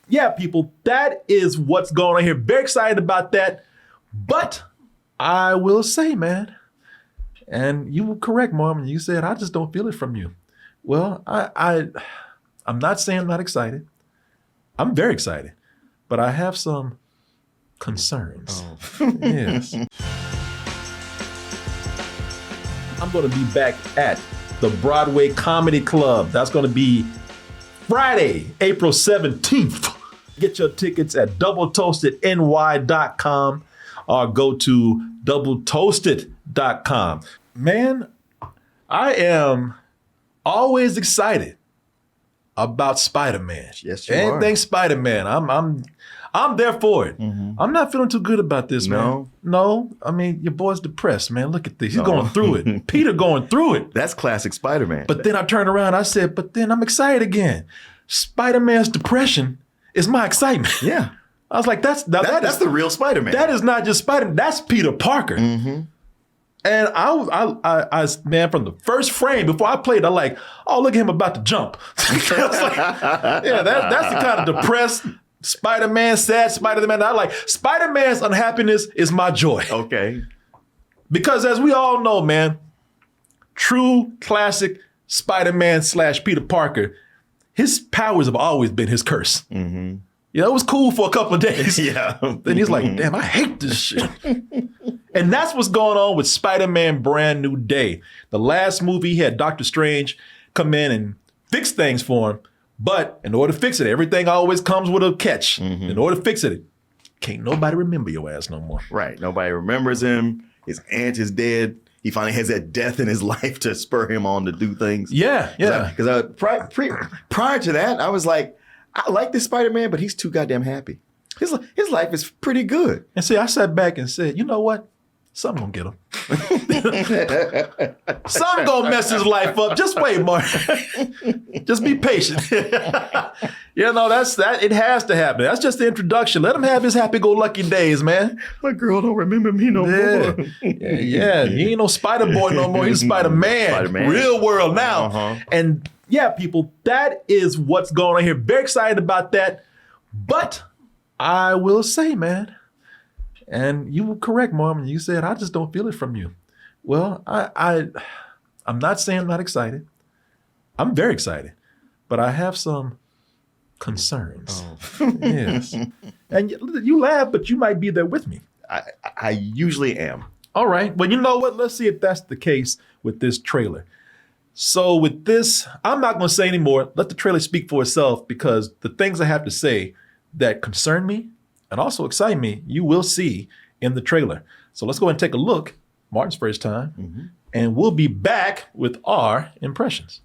yeah, people, that is what's going on here. Very excited about that. But I will say, man, and you were correct, Mom, you said, I just don't feel it from you. Well, I'm not saying I'm not excited. I'm very excited, but I have some concerns. Oh. Yes. I'm going to be back at the Broadway Comedy Club. That's going to be Friday, April 17th. Get your tickets at doubletoastedny.com or go to doubletoasted.com. Man, I am always excited about Spider-Man. Yes, you Anything are. Spider-Man, I'm there for it. Mm-hmm. I'm not feeling too good about this, man. No, I mean, your boy's depressed, man. Look at this. He's going through it. Peter going through it. That's classic Spider-Man. But then I turned around, I said, but then I'm excited again. Spider-Man's depression is my excitement. Yeah. I was like, that's the real Spider-Man. That is not just Spider-Man. That's Peter Parker. Mm-hmm. And I, man, from the first frame before I played, I'm like, oh, look at him about to jump. I was like, yeah, that's the kind of depressed Spider-Man, sad Spider-Man. I like Spider-Man's unhappiness is my joy. Okay. Because as we all know, man, true classic Spider-Man / Peter Parker, his powers have always been his curse. Mm-hmm. You know, it was cool for a couple of days. Yeah. Then he's like, damn, I hate this shit. And that's what's going on with Spider-Man Brand New Day. The last movie, he had Doctor Strange come in and fix things for him. But in order to fix it, everything always comes with a catch. Mm-hmm. In order to fix it, can't nobody remember your ass no more. Right. Nobody remembers him. His aunt is dead. He finally has that death in his life to spur him on to do things. Yeah. Because prior to that, I was like, I like this Spider-Man, but he's too goddamn happy. His life is pretty good. And see, I sat back and said, you know what? Something gonna get him. Something gonna mess his life up. Just wait, Mark. Just be patient. You know, that's that. It has to happen. That's just the introduction. Let him have his happy-go-lucky days, man. My girl don't remember me no more. Yeah. He ain't no Spider Boy no more. He's Spider-Man. Spider-Man. Real world now. Uh-huh. And yeah, people, that is what's going on here. Very excited about that. But I will say, man, and you were correct, Mom, you said, I just don't feel it from you. Well, I'm not saying I'm not excited. I'm very excited, but I have some concerns. Oh. Yes. And you laugh, but you might be there with me. I usually am. All right. Well, you know what? Let's see if that's the case with this trailer. So with this, I'm not going to say anymore. Let the trailer speak for itself, because the things I have to say that concern me and also excite me, you will see in the trailer. So let's go ahead and take a look, Martin's first time, and we'll be back with our impressions.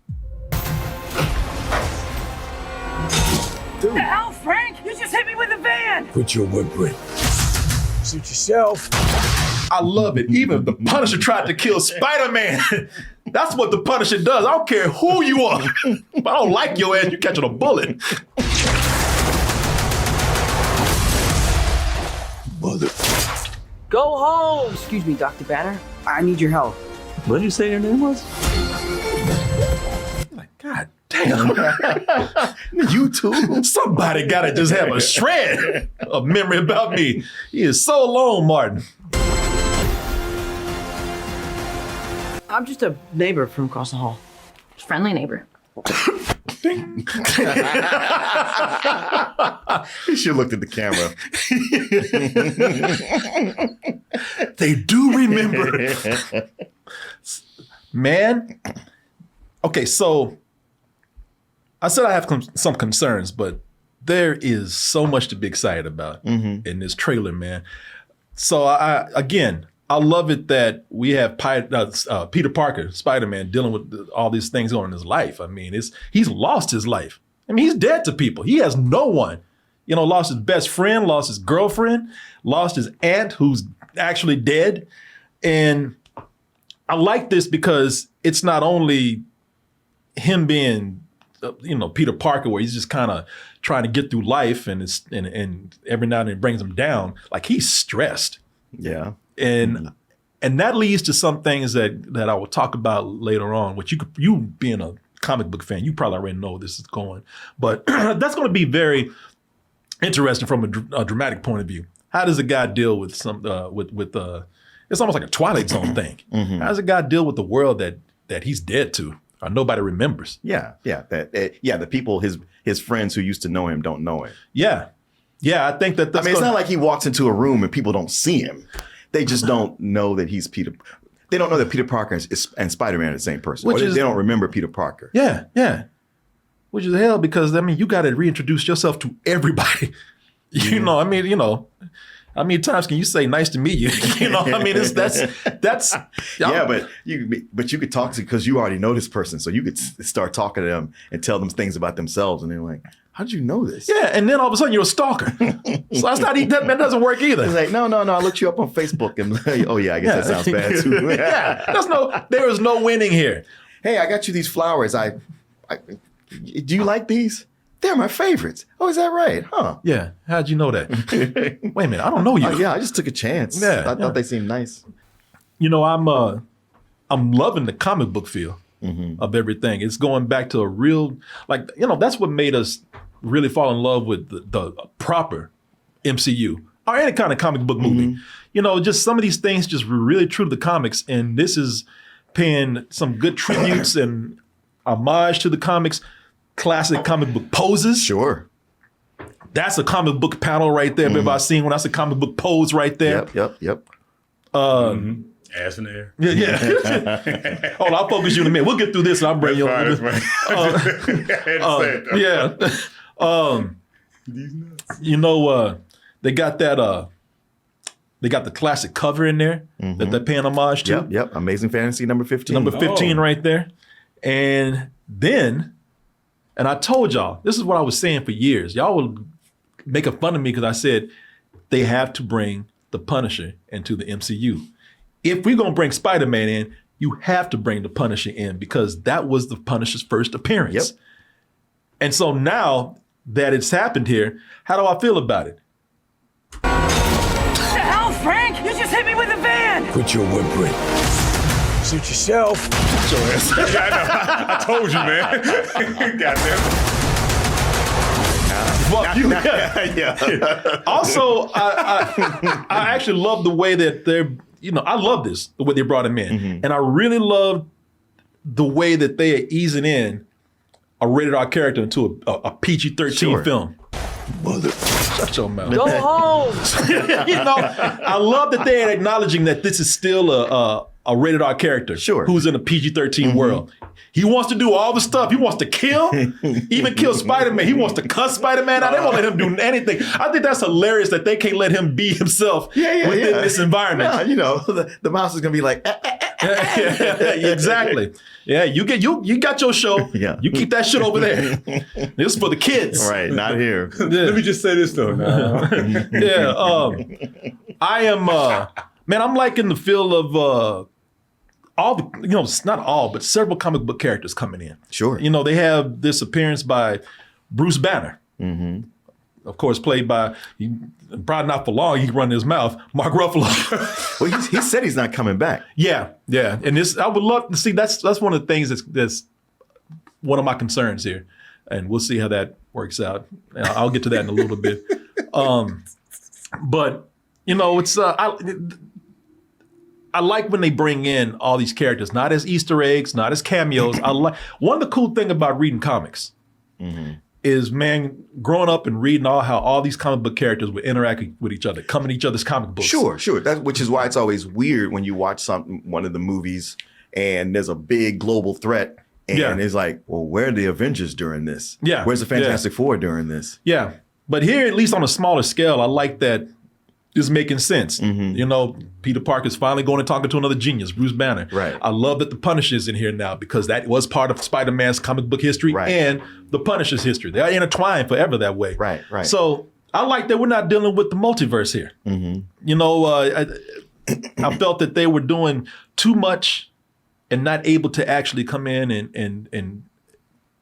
Dude. What the hell, Frank? You just hit me with a van! Put your whip in. Suit yourself. I love it. Even the Punisher tried to kill Spider-Man. That's what the Punisher does. I don't care who you are. If I don't like your ass, you're catching a bullet. Mother. Go home! Excuse me, Dr. Banner. I need your help. What did you say your name was? Like, God damn. You too. Somebody gotta just have a shred of memory about me. He is so alone, Martin. I'm just a neighbor from across the hall. Friendly neighbor. You should have looked at the camera. They do remember. Man. Okay, so I said I have some concerns, but there is so much to be excited about in this trailer, man. So I love it that we have Peter Parker, Spider-Man, dealing with all these things going in his life. I mean, he's lost his life. I mean, he's dead to people. He has no one. You know, lost his best friend, lost his girlfriend, lost his aunt who's actually dead. And I like this because it's not only him being, Peter Parker, where he's just kind of trying to get through life and every now and then it brings him down. Like, he's stressed. Yeah. And that leads to some things that I will talk about later on, which you being a comic book fan, you probably already know this is going. But that's going to be very interesting from a dramatic point of view. How does a guy deal with some it's almost like a Twilight Zone thing. How does a guy deal with the world that he's dead to or nobody remembers? Yeah. The people, his friends who used to know him don't know him. Yeah. I think that's it's not like he walks into a room and people don't see him. They just don't know that he's Peter. They don't know that Peter Parker and Spider-Man are the same person. They don't remember Peter Parker. Yeah. Which is hell because, you got to reintroduce yourself to everybody. How many times can you say nice to meet you? That's yeah, but you could talk to because you already know this person, so you could start talking to them and tell them things about themselves, and they're like, "How did you know this?" Yeah, and then all of a sudden you're a stalker. So that's not that doesn't work either. It's like, no, I looked you up on Facebook, and oh yeah, I guess that sounds bad too. There is no winning here. Hey, I got you these flowers. Do you like these? They're my favorites. Oh, is that right? Huh? Yeah. How'd you know that? Wait a minute. I don't know you. Yeah, I just took a chance. Yeah, I thought they seemed nice. I'm loving the comic book feel of everything. It's going back to a real, that's what made us really fall in love with the proper MCU or any kind of comic book movie. Just some of these things just were really true to the comics, and this is paying some good tributes and homage to the comics. Classic comic book poses. Sure. That's a comic book panel right there. Everybody's seen when that's a comic book pose right there. Yep. Ass in the air. Yeah. Hold on, I'll focus you in a minute. We'll get through this and I'll bring you on. They got that they got the classic cover in there that they're paying homage to. Yep. Amazing Fantasy number 15. Number 15 right there. And then, and I told y'all, this is what I was saying for years. Y'all were making fun of me because I said they have to bring the Punisher into the MCU. If we're going to bring Spider-Man in, you have to bring the Punisher in because that was the Punisher's first appearance. Yep. And so now that it's happened here, how do I feel about it? What the hell, Frank? You just hit me with a van! Quit your whimpering. Suit yourself. Yeah, I know. I told you, man. Goddamn. Fuck you. Yeah. Also, I actually love the way that they're, I love this, the way they brought him in. And I really love the way that they are easing in a rated R character into a PG-13 film. Mother. Shut your mouth. Go home! I love that they're acknowledging that this is still a rated R character who's in a PG-13 world. He wants to do all the stuff. He wants to kill, even kill Spider-Man. He wants to cuss Spider-Man out. They won't let him do anything. I think that's hilarious that they can't let him be himself within this environment. The mouse is going to be like, Exactly. Yeah, you got your show. Yeah. You keep that shit over there. This is for the kids. Right, not here. Let me just say this, though. I am, man, I'm liking the feel of all the, not all, but several comic book characters coming in. Sure. They have this appearance by Bruce Banner. Of course, played by, probably not for long, he can run his mouth, Mark Ruffalo. Well, he said he's not coming back. Yeah. And this, I would love to see, that's one of the things that's one of my concerns here. And we'll see how that works out. I'll get to that in a little bit. But, it's, I like when they bring in all these characters, not as Easter eggs, not as cameos. One of the cool thing about reading comics is, man, growing up and reading how all these comic book characters would interact with each other, come in each other's comic books. Sure. Which is why it's always weird when you watch one of the movies and there's a big global threat and it's like, well, where are the Avengers during this? Yeah. Where's the Fantastic Four during this? Yeah. But here, at least on a smaller scale, I like that it's making sense. Peter Parker's finally going and talking to another genius, Bruce Banner. Right. I love that the Punisher's in here now because that was part of Spider-Man's comic book history and the Punisher's history. They are intertwined forever that way. Right. So I like that we're not dealing with the multiverse here. I felt that they were doing too much and not able to actually come in and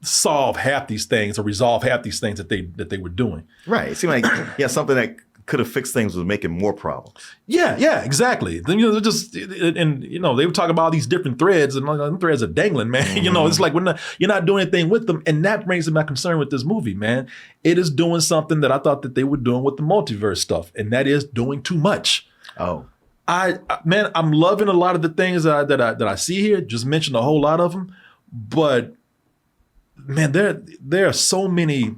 solve half these things or resolve half these things that they were doing. Right. It seemed like something that could have fixed things was making more problems. Yeah, exactly. Then, you know, just and you know, they were talking about all these different threads, and them threads are dangling, man. You know, it's like you're not doing anything with them, and that brings me my concern with this movie, man. It is doing something that I thought that they were doing with the multiverse stuff, and that is doing too much. Oh, Man, I'm loving a lot of the things that I see here. Just mentioned a whole lot of them, but man, there are so many.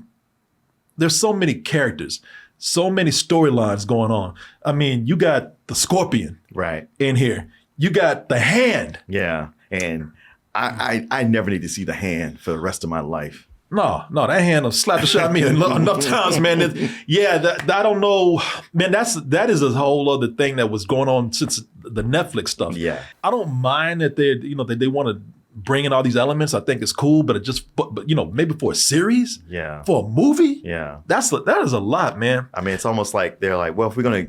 There's so many characters, so many storylines going on. I mean, you got the Scorpion right in here. You got the Hand. Yeah, and I never need to see the Hand for the rest of my life. No, that Hand will slap the shit out of me enough times, man. I don't know, man. That is a whole other thing that was going on since the Netflix stuff. Yeah, I don't mind that they want to bring in all these elements. I think it's cool, but but you know, maybe for a series, for a movie, that is a lot, man. I mean, it's almost like they're like, well, if we're gonna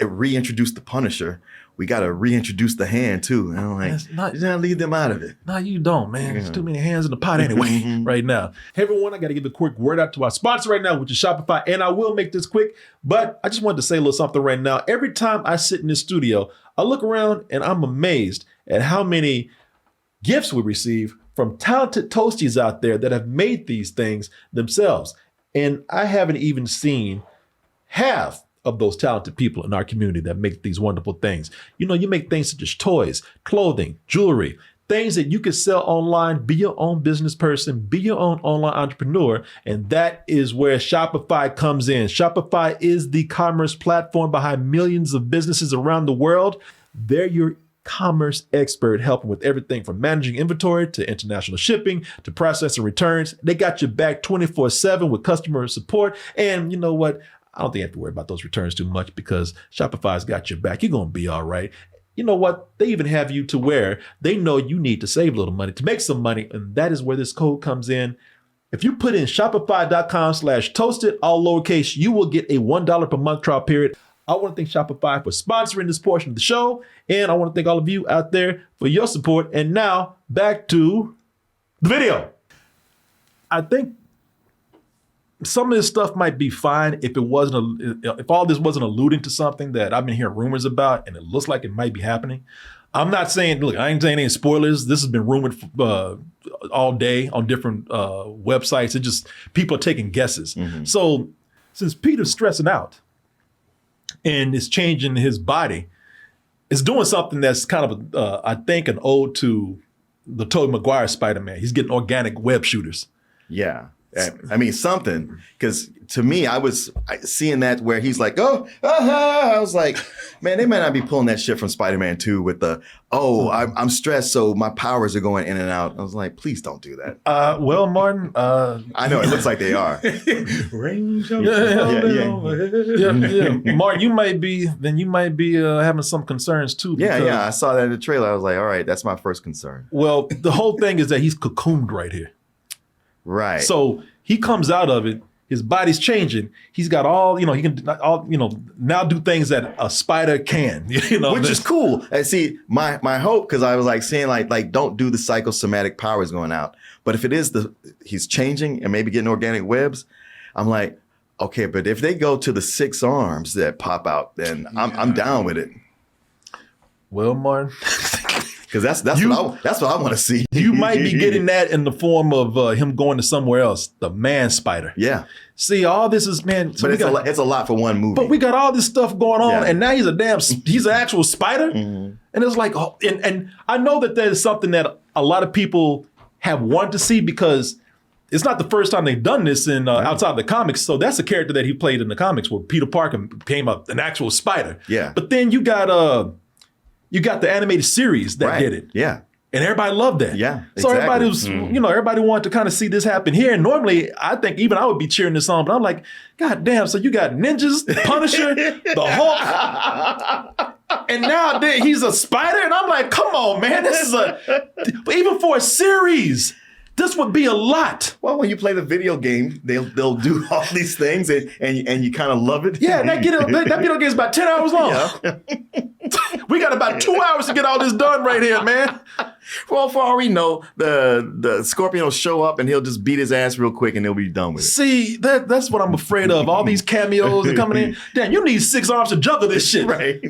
reintroduce the Punisher, we got to reintroduce the Hand too. And I'm like, you gotta leave them out of it. No, you don't, man. There's too many hands in the pot anyway right now. Hey, everyone, I got to give a quick word out to our sponsor right now, which is Shopify, and I will make this quick, but I just wanted to say a little something right now. Every time I sit in this studio, I look around and I'm amazed at how many gifts we receive from talented toasties out there that have made these things themselves. And I haven't even seen half of those talented people in our community that make these wonderful things. You know, you make things such as toys, clothing, jewelry, things that you can sell online, be your own business person, be your own online entrepreneur. And that is where Shopify comes in. Shopify is the commerce platform behind millions of businesses around the world. They're your commerce expert, helping with everything from managing inventory to international shipping to processing returns. They got your back 24/7 with customer support. And you know what? I don't think you have to worry about those returns too much because Shopify's got your back. You're going to be all right. You know what? They even have you to where they know you need to save a little money to make some money. And that is where this code comes in. If you put in shopify.com/toasted, all lowercase, you will get a $1 per month trial period. I want to thank Shopify for sponsoring this portion of the show. And I want to thank all of you out there for your support. And now back to the video. I think some of this stuff might be fine if all this wasn't alluding to something that I've been hearing rumors about and it looks like it might be happening. I'm not saying, look, I ain't saying any spoilers. This has been rumored all day on different websites. It just, people are taking guesses. So since Peter's stressing out, and it's changing his body, it's doing something that's kind of, I think, an ode to the Tobey Maguire Spider-Man. He's getting organic web shooters. Yeah. I mean, something, because to me, I was seeing that where he's like, I was like, man, they might not be pulling that shit from Spider-Man 2 with the, I'm stressed, so my powers are going in and out. I was like, please don't do that. Well, Martin. I know, it looks like they are. Range Martin, you might be having some concerns too. Yeah, I saw that in the trailer. I was like, all right, that's my first concern. Well, the whole thing is that he's cocooned right here. Right. So he comes out of it. His body's changing. He's got he can now do things that a spider can, which is cool. And see, my hope, because I was like saying like don't do the psychosomatic powers going out. But if it is he's changing and maybe getting organic webs, I'm like, okay, but if they go to the 6 arms that pop out, then I'm down with it. Well, Martin. Because that's what I want to see. You might be getting that in the form of him going to somewhere else, the Man Spider. Yeah. See, all this is, man. So but it's a lot for one movie. But we got all this stuff going on, and now he's an actual spider, and it's like, and I know that there's something that a lot of people have wanted to see because it's not the first time they've done this in outside of the comics. So that's a character that he played in the comics where Peter Parker became an actual spider. Yeah. But then you got the animated series that did it. Yeah. And everybody loved that. Yeah. So exactly. everybody was, everybody wanted to kind of see this happen here. And normally I think even I would be cheering this on, but I'm like, God damn, so you got ninjas, the Punisher, the Hulk, and now he's a spider? And I'm like, come on, man, this is even for a series. This would be a lot. Well, when you play the video game, they'll do all these things and you kind of love it. Yeah, that video game is about 10 hours long. Yeah. We got about 2 hours to get all this done right here, man. Well, for all we know, the Scorpion will show up and he'll just beat his ass real quick and they'll be done with it. See, that's what I'm afraid of. All these cameos are coming in. Damn, you need 6 arms to juggle this shit. Right.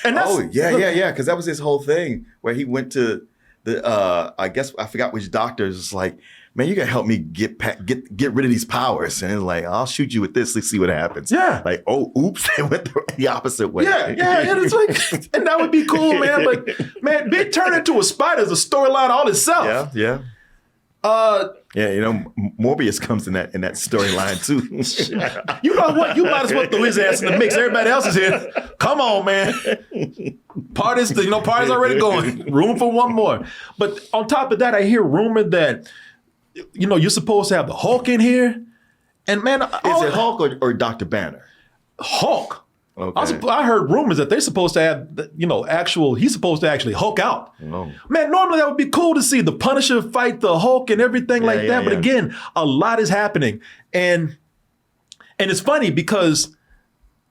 And that's yeah. Because that was his whole thing where he went to the I guess I forgot which doctor is just like, man, you gotta help me get rid of these powers. And it's like, I'll shoot you with this. Let's see what happens. Yeah. Like, oh, oops, they went the opposite way. Yeah. It's like, and that would be cool, man. But man, being turned into a spider is a storyline all itself. Yeah. Yeah, you know, Morbius comes in that storyline too. You know what? You might as well throw his ass in the mix. Everybody else is here. Come on, man. Party's already going. Room for one more. But on top of that, I hear rumor that, you know, you're supposed to have the Hulk in here. And man, Is it Hulk or Dr. Banner? Hulk. Okay. I heard rumors that they're supposed to have, you know, he's supposed to actually Hulk out. Oh. Man, normally that would be cool to see the Punisher fight the Hulk and everything like that. But again, a lot is happening. And it's funny because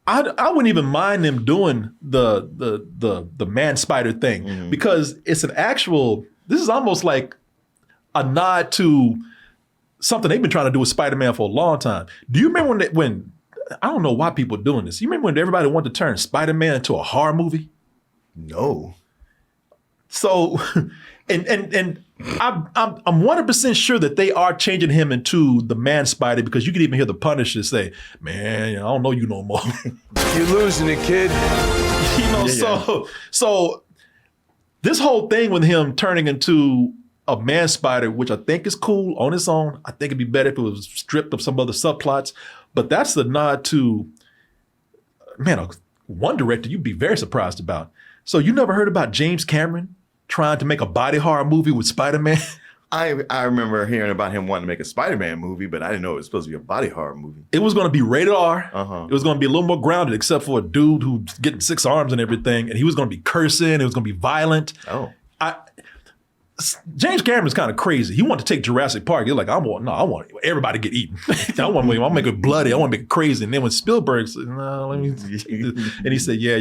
I wouldn't even mind them doing the man spider thing because it's this is almost like a nod to something they've been trying to do with Spider-Man for a long time. Do you remember when I don't know why people are doing this. You remember when everybody wanted to turn Spider-Man into a horror movie? No. So, and I'm 100% sure that they are changing him into the man spider because you could even hear the Punisher say, "Man, I don't know you no more." You're losing it, kid. You know, so this whole thing with him turning into a man spider, which I think is cool on its own. I think it'd be better if it was stripped of some other subplots. But that's the nod to, man, one director you'd be very surprised about. So you never heard about James Cameron trying to make a body horror movie with Spider-Man? I remember hearing about him wanting to make a Spider-Man movie, but I didn't know it was supposed to be a body horror movie. It was going to be rated R. Uh-huh. It was going to be a little more grounded, except for a dude who's getting 6 arms and everything. And he was going to be cursing. It was going to be violent. Oh. James Cameron's kind of crazy. He wanted to take Jurassic Park. He's like, I want everybody to get eeten. I'll make it bloody. I want to make it crazy. And then when Spielberg said, no, let me, and he said, yeah,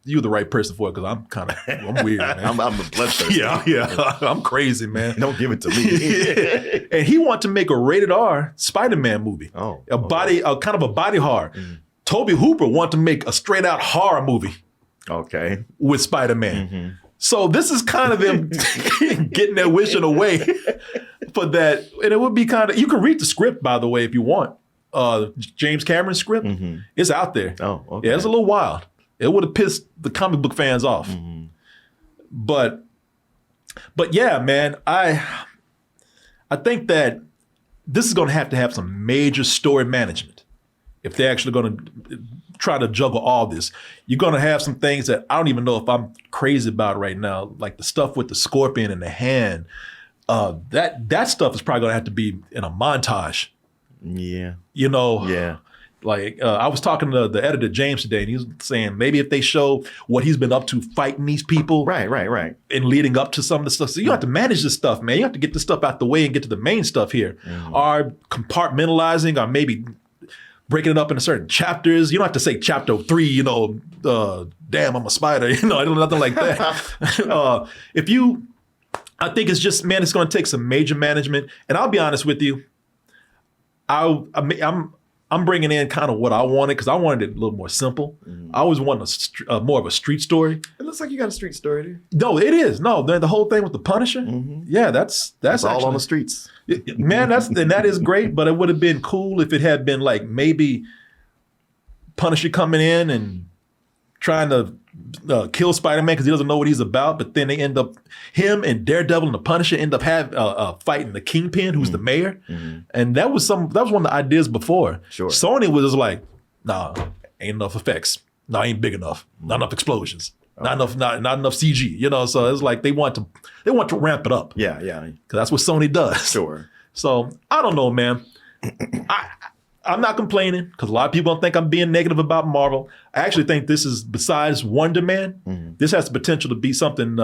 you're the right person for it because I'm weird, man. I'm a bloodthirsty. Yeah. I'm crazy, man. Don't give it to me. And he wanted to make a rated R Spider-Man movie. Oh, a kind of a body horror. Toby Hooper wanted to make a straight out horror movie. Okay. With Spider-Man. So this is kind of them getting their wish in a way for that. And it would be kind of, you can read the script, by the way, if you want. James Cameron's script, it's out there. Oh, okay. Yeah, it's a little wild. It would have pissed the comic book fans off. But yeah, man, I think that this is going to have some major story management if they're actually going to try to juggle all this. You're going to have some things that I don't even know if I'm crazy about right now, like the stuff with the Scorpion in the hand. That stuff is probably going to have to be in a montage. Yeah. You know? Yeah. Like I was talking to the editor, James, today, and he was saying maybe if they show what he's been up to fighting these people. Right. And leading up to some of the stuff. So you have to manage this stuff, man. You have to get this stuff out the way and get to the main stuff here. Or compartmentalizing or maybe breaking it up into certain chapters. You don't have to say chapter 3, damn, I'm a spider. Nothing like that. I think it's just, man, it's going to take some major management. And I'll be honest with you, I'm bringing in kind of what I wanted because I wanted it a little more simple. I always wanted more of a street story. It looks like you got a street story there. No, it is. No, the whole thing with the Punisher. Yeah, that's all actually on the streets. Man, that is great, but it would have been cool if it had been like maybe Punisher coming in and trying to kill Spider-Man because he doesn't know what he's about, but then they end up, him and Daredevil and the Punisher end up fighting the Kingpin, who's the mayor. And that was one of the ideas before. Sure. Sony was just like, nah, ain't enough effects. Nah, ain't big enough. Not enough explosions. Not enough CG. So it's like they want to ramp it up. Yeah. Because that's what Sony does. Sure. So I don't know, man. I'm not complaining because a lot of people don't think I'm being negative about Marvel. I actually think this is, besides Wonder Man, this has the potential to be something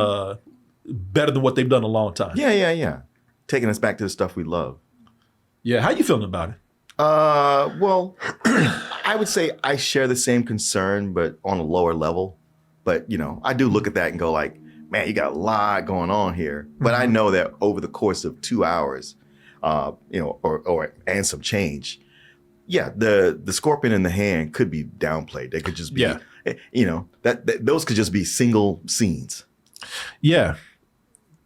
better than what they've done in a long time. Yeah. Taking us back to the stuff we love. Yeah, how you feeling about it? Well, I would say I share the same concern, but on a lower level. But, I do look at that and go like, man, you got a lot going on here. But I know that over the course of 2 hours, and some change, the scorpion in the hand could be downplayed. They could just be, those could just be single scenes. Yeah,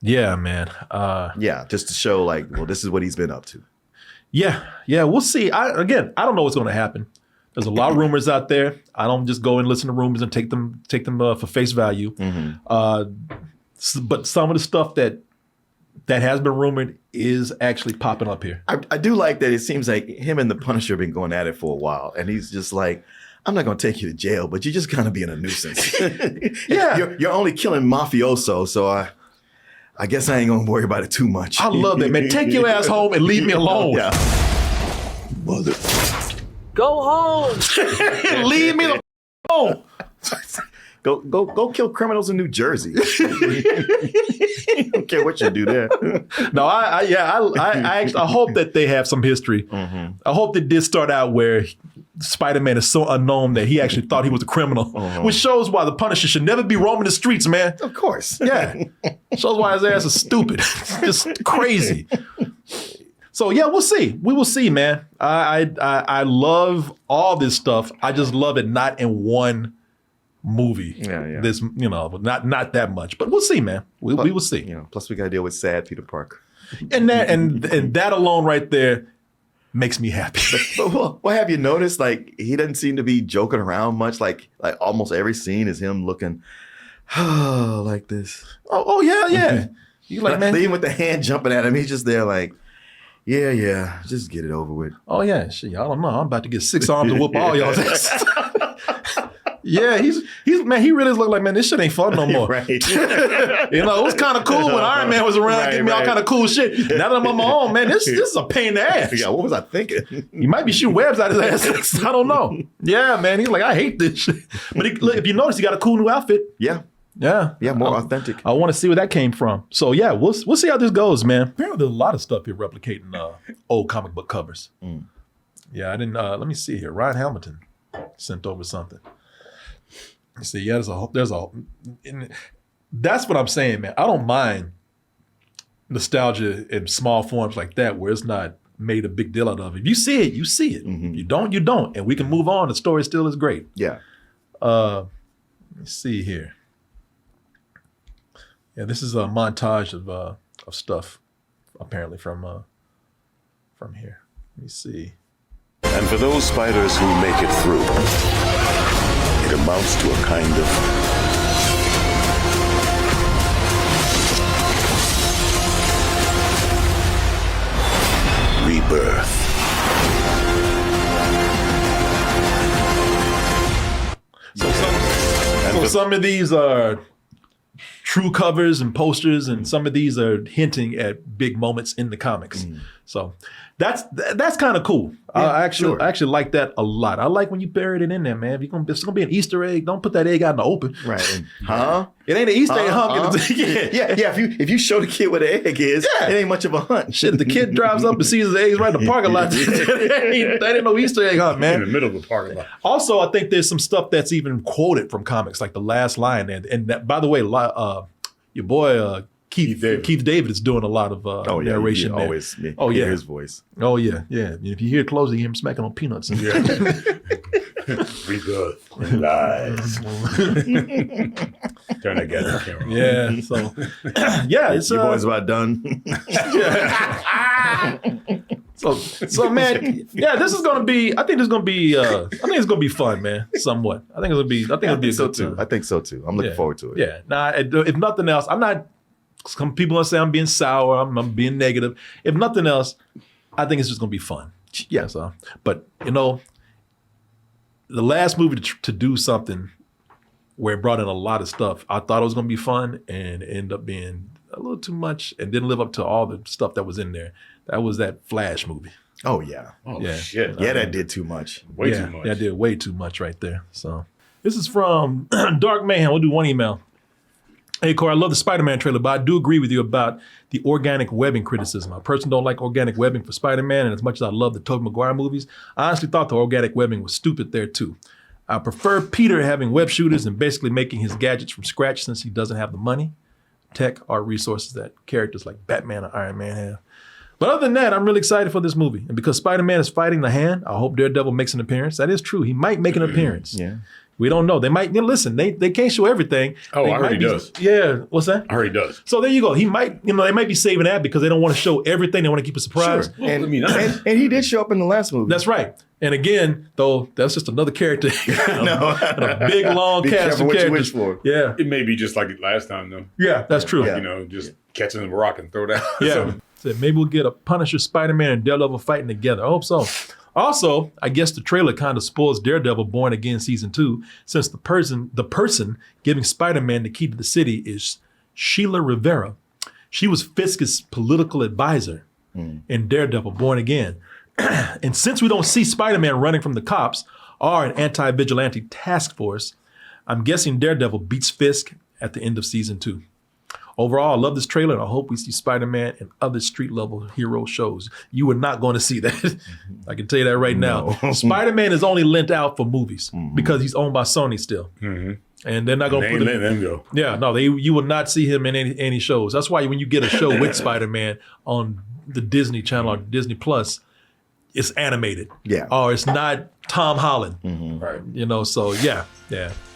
man. Just to show like, well, this is what he's been up to. Yeah, we'll see. I don't know what's going to happen. There's a lot of rumors out there. I don't just go and listen to rumors and take them for face value. But some of the stuff that has been rumored is actually popping up here. I do like that. It seems like him and the Punisher have been going at it for a while, and he's just like, I'm not going to take you to jail, but you're just kind of being a nuisance. Yeah, you're only killing mafioso, so I guess I ain't going to worry about it too much. I love that, man. Take your ass home and leave me alone. Yeah. Mother. Go home. Leave me alone. Go kill criminals in New Jersey. I don't care what you do there. No, I hope that they have some history. I hope they did start out where Spider-Man is so unknown that he actually thought he was a criminal, which shows why the Punisher should never be roaming the streets, man. Of course. Yeah. Shows why his ass is stupid. Just crazy. So yeah, we'll see. We will see, man. I love all this stuff. I just love it not in one movie. Yeah. This, not that much. But we'll see, man. We will see. Plus we got to deal with sad Peter Parker. And that alone right there makes me happy. But what have you noticed? Like, he doesn't seem to be joking around much. Like almost every scene is him looking like this. Oh yeah. You like, man? Even with the hand jumping at him, he's just there like, yeah, just get it over with. Oh yeah, shit, I don't know. I'm about to get 6 arms and whoop all y'all's asses. Yeah, he's man. He really look like, man, this shit ain't fun no more. Right. It was kind of cool when Iron Man was around, giving me all kind of cool shit. Now that I'm on my own, man, this is a pain in the ass. Yeah, what was I thinking? He might be shooting webs out his ass. I don't know. Yeah, man, he's like, I hate this shit. But if you notice, he got a cool new outfit. Yeah, more authentic. I want to see where that came from. So yeah, we'll see how this goes, man. Apparently, there's a lot of stuff here replicating old comic book covers. Yeah, I didn't. Let me see here. Ryan Hamilton sent over something. You see, yeah, that's what I'm saying, man. I don't mind nostalgia in small forms like that, where it's not made a big deal out of. If you see it, you see it. You don't, you don't, and we can move on. The story still is great. Yeah. Let me see here. Yeah, this is a montage of stuff, apparently from here. Let me see. And for those spiders who make it through, it amounts to a kind of rebirth. So some of these are true covers and posters, and some of these are hinting at big moments in the comics. So that's kind of cool. Yeah, I actually like that a lot. I like when you buried it in there, man. If it's gonna be an Easter egg, don't put that egg out in the open. Right. Huh? It ain't an Easter egg hunt. Yeah. If you show the kid what an egg is, it ain't much of a hunt. Shit, the kid drives up and sees the eggs right in the parking lot. that ain't no Easter egg hunt, man. In the middle of the parking lot. Also, I think there's some stuff that's even quoted from comics, like the last line. And that, by the way, your boy Keith David is doing a lot of narration. You always hear his voice. Oh yeah. If you hear it closely, you hear him smacking on peanuts. Rebirth and lies. Turn again the camera. Yeah. So it's your boy's about done. So man, this is gonna be. I think it's gonna be fun, man. Somewhat. I think it'll be a good time. I think so too. I'm looking forward to it. Yeah. Nah. If nothing else, I'm not. Some people gonna say I'm being sour. I'm being negative. If nothing else, I think it's just gonna be fun. Yeah. So, but the last movie to do something where it brought in a lot of stuff, I thought it was gonna be fun, and it ended up being a little too much, and didn't live up to all the stuff that was in there. That was that Flash movie. Oh yeah. Oh Yeah. shit. Yeah, that did too much. Way too much. Yeah, I did way too much right there. So this is from Dark Mayhem. We'll do one email. Hey, Corey, I love the Spider-Man trailer, but I do agree with you about the organic webbing criticism. I personally don't like organic webbing for Spider-Man, and as much as I love the Tobey Maguire movies, I honestly thought the organic webbing was stupid there too. I prefer Peter having web shooters and basically making his gadgets from scratch since he doesn't have the money, tech, or resources that characters like Batman or Iron Man have. But other than that, I'm really excited for this movie. And because Spider-Man is fighting the Hand, I hope Daredevil makes an appearance. That is true. He might make an appearance. Yeah. We don't know. They might, listen, they can't show everything. Oh, They I heard might he be- does. Yeah, what's that? I heard he does. So there you go. He might, they might be saving that because they don't want to show everything. They want to keep a surprise. Well, And, I mean, and he did show up in the last movie. That's right. And again, though, that's just another character. No. And a big, long Be cast careful of what you characters. wish for. Yeah. it may be just like last time, though. Yeah, that's true. Yeah. You know, just catching the rock and throw that. Yeah. So maybe we'll get a Punisher, Spider-Man, and Daredevil fighting together. I hope so. Also, I guess the trailer kind of spoils Daredevil Born Again Season 2, since the person giving Spider-Man the key to the city is Sheila Rivera. She was Fisk's political advisor in Daredevil Born Again. And since we don't see Spider-Man running from the cops or an anti-vigilante task force, I'm guessing Daredevil beats Fisk at the end of Season 2. Overall, I love this trailer, and I hope we see Spider-Man and other street-level hero shows. You are not going to see that. I can tell you that right now. Spider-Man is only lent out for movies because he's owned by Sony still. And they're not going They to ain't put letting them go. Yeah, no, you will not see him in any shows. That's why when you get a show with Spider-Man on the Disney Channel or Disney Plus, it's animated. Yeah. Or it's not Tom Holland. Right. So yeah.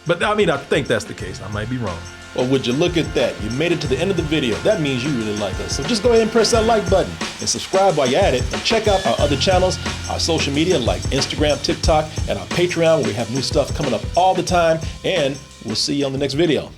But I mean, I think that's the case. I might be wrong. Well, would you look at that? You made it to the end of the video. That means you really like us. So just go ahead and press that like button and subscribe while you're at it. And check out our other channels, our social media like Instagram, TikTok, and our Patreon where we have new stuff coming up all the time. And we'll see you on the next video.